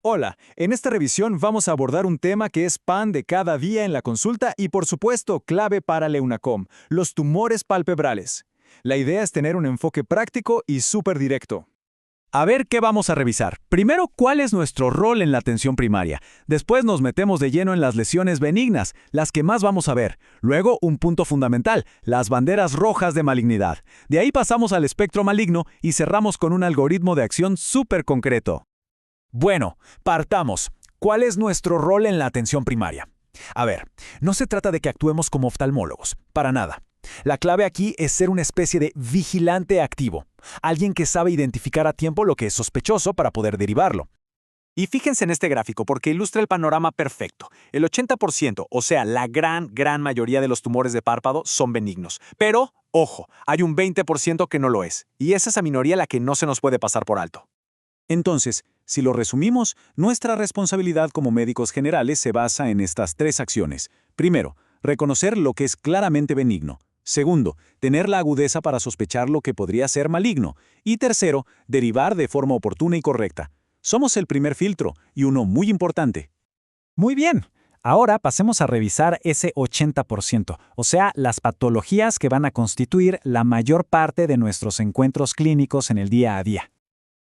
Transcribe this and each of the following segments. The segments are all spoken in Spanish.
Hola, en esta revisión vamos a abordar un tema que es pan de cada día en la consulta y por supuesto clave para Leunacom, los tumores palpebrales. La idea es tener un enfoque práctico y súper directo. A ver qué vamos a revisar. Primero, ¿cuál es nuestro rol en la atención primaria? Después nos metemos de lleno en las lesiones benignas, las que más vamos a ver. Luego, un punto fundamental, las banderas rojas de malignidad. De ahí pasamos al espectro maligno y cerramos con un algoritmo de acción súper concreto. Bueno, partamos. ¿Cuál es nuestro rol en la atención primaria? A ver, no se trata de que actuemos como oftalmólogos, para nada. La clave aquí es ser una especie de vigilante activo, alguien que sabe identificar a tiempo lo que es sospechoso para poder derivarlo. Y fíjense en este gráfico porque ilustra el panorama perfecto. El 80%, o sea, la gran mayoría de los tumores de párpado son benignos. Pero, ojo, hay un 20% que no lo es, y es esa minoría la que no se nos puede pasar por alto. Entonces, si lo resumimos, nuestra responsabilidad como médicos generales se basa en estas tres acciones. Primero, reconocer lo que es claramente benigno. Segundo, tener la agudeza para sospechar lo que podría ser maligno. Y tercero, derivar de forma oportuna y correcta. Somos el primer filtro, y uno muy importante. Muy bien. Ahora pasemos a revisar ese 80%, o sea, las patologías que van a constituir la mayor parte de nuestros encuentros clínicos en el día a día.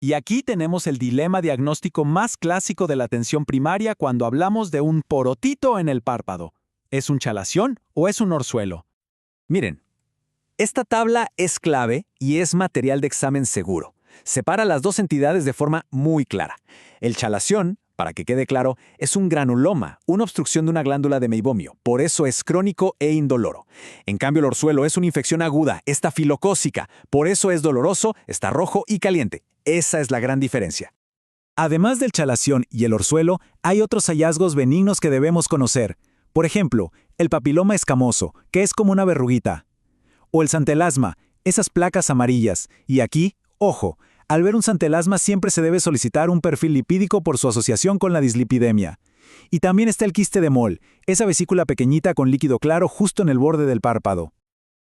Y aquí tenemos el dilema diagnóstico más clásico de la atención primaria cuando hablamos de un porotito en el párpado. ¿Es un chalación o es un orzuelo? Miren, esta tabla es clave y es material de examen seguro. Separa las dos entidades de forma muy clara. El chalación, para que quede claro, es un granuloma, una obstrucción de una glándula de meibomio, por eso es crónico e indoloro. En cambio, el orzuelo es una infección aguda, estafilocócica, por eso es doloroso, está rojo y caliente. Esa es la gran diferencia. Además del chalación y el orzuelo, hay otros hallazgos benignos que debemos conocer. Por ejemplo, el papiloma escamoso, que es como una verruguita. O el santelasma, esas placas amarillas. Y aquí, ojo, al ver un santelasma siempre se debe solicitar un perfil lipídico por su asociación con la dislipidemia. Y también está el quiste de Moll, esa vesícula pequeñita con líquido claro justo en el borde del párpado.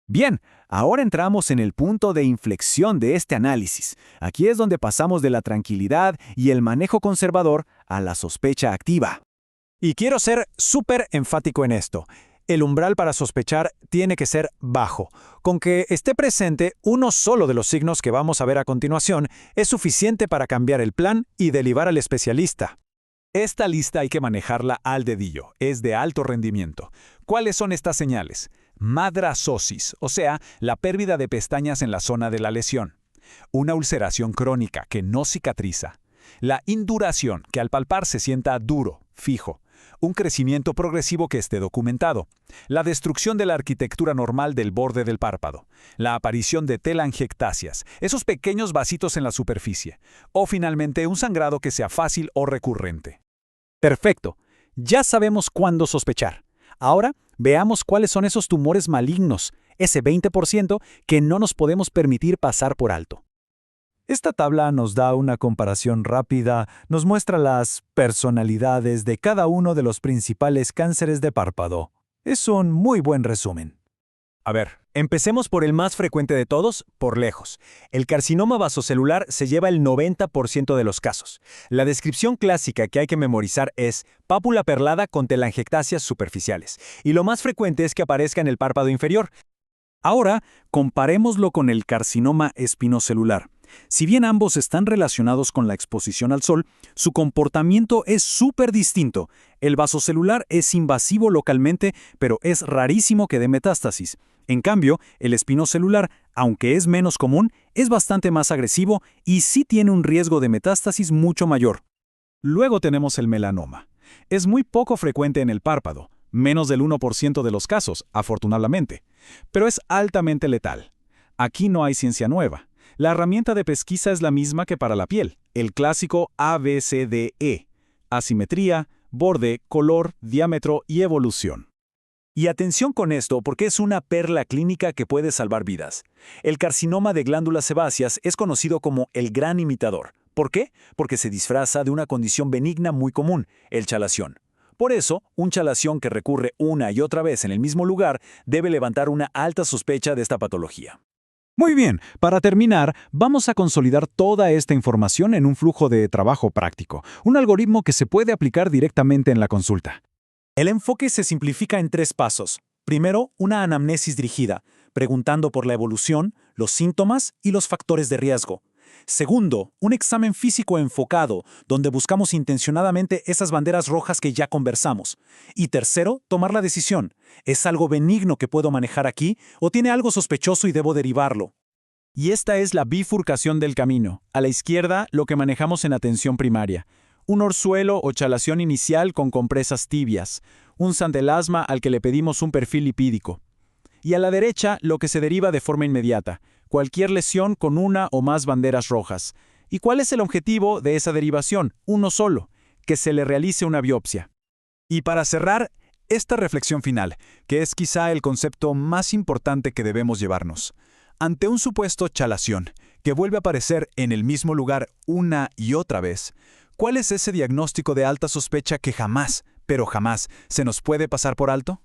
Bien, ahora entramos en el punto de inflexión de este análisis. Aquí es donde pasamos de la tranquilidad y el manejo conservador a la sospecha activa. Y quiero ser súper enfático en esto. El umbral para sospechar tiene que ser bajo. Con que esté presente uno solo de los signos que vamos a ver a continuación es suficiente para cambiar el plan y derivar al especialista. Esta lista hay que manejarla al dedillo, es de alto rendimiento. ¿Cuáles son estas señales? Madrazosis, o sea, la pérdida de pestañas en la zona de la lesión. Una ulceración crónica que no cicatriza. La induración, que al palpar se sienta duro, fijo. Un crecimiento progresivo que esté documentado. La destrucción de la arquitectura normal del borde del párpado. La aparición de telangiectasias, esos pequeños vasitos en la superficie. O finalmente un sangrado que sea fácil o recurrente. Perfecto. Ya sabemos cuándo sospechar. Ahora, veamos cuáles son esos tumores malignos, ese 20% que no nos podemos permitir pasar por alto. Esta tabla nos da una comparación rápida, nos muestra las personalidades de cada uno de los principales cánceres de párpado. Es un muy buen resumen. A ver, empecemos por el más frecuente de todos, por lejos. El carcinoma vasocelular se lleva el 90% de los casos. La descripción clásica que hay que memorizar es pápula perlada con telangiectasias superficiales. Y lo más frecuente es que aparezca en el párpado inferior. Ahora, comparémoslo con el carcinoma espinocelular. Si bien ambos están relacionados con la exposición al sol, su comportamiento es súper distinto. El vasocelular es invasivo localmente, pero es rarísimo que dé metástasis. En cambio, el espinocelular, aunque es menos común, es bastante más agresivo y sí tiene un riesgo de metástasis mucho mayor. Luego tenemos el melanoma. Es muy poco frecuente en el párpado, menos del 1% de los casos, afortunadamente, pero es altamente letal. Aquí no hay ciencia nueva. La herramienta de pesquisa es la misma que para la piel, el clásico ABCDE: asimetría, borde, color, diámetro y evolución. Y atención con esto porque es una perla clínica que puede salvar vidas. El carcinoma de glándulas sebáceas es conocido como el gran imitador. ¿Por qué? Porque se disfraza de una condición benigna muy común, el chalación. Por eso, un chalación que recurre una y otra vez en el mismo lugar debe levantar una alta sospecha de esta patología. Muy bien, para terminar, vamos a consolidar toda esta información en un flujo de trabajo práctico, un algoritmo que se puede aplicar directamente en la consulta. El enfoque se simplifica en 3 pasos. Primero, una anamnesis dirigida, preguntando por la evolución, los síntomas y los factores de riesgo. Segundo, un examen físico enfocado, donde buscamos intencionadamente esas banderas rojas que ya conversamos. Y tercero, tomar la decisión. ¿Es algo benigno que puedo manejar aquí o tiene algo sospechoso y debo derivarlo? Y esta es la bifurcación del camino. A la izquierda, lo que manejamos en atención primaria. Un orzuelo o chalación inicial con compresas tibias. Un sandelasma al que le pedimos un perfil lipídico. Y a la derecha, lo que se deriva de forma inmediata. Cualquier lesión con una o más banderas rojas. ¿Y cuál es el objetivo de esa derivación? Uno solo, que se le realice una biopsia. Y para cerrar, esta reflexión final, que es quizá el concepto más importante que debemos llevarnos. Ante un supuesto chalación, que vuelve a aparecer en el mismo lugar una y otra vez, ¿cuál es ese diagnóstico de alta sospecha que jamás, pero jamás, se nos puede pasar por alto?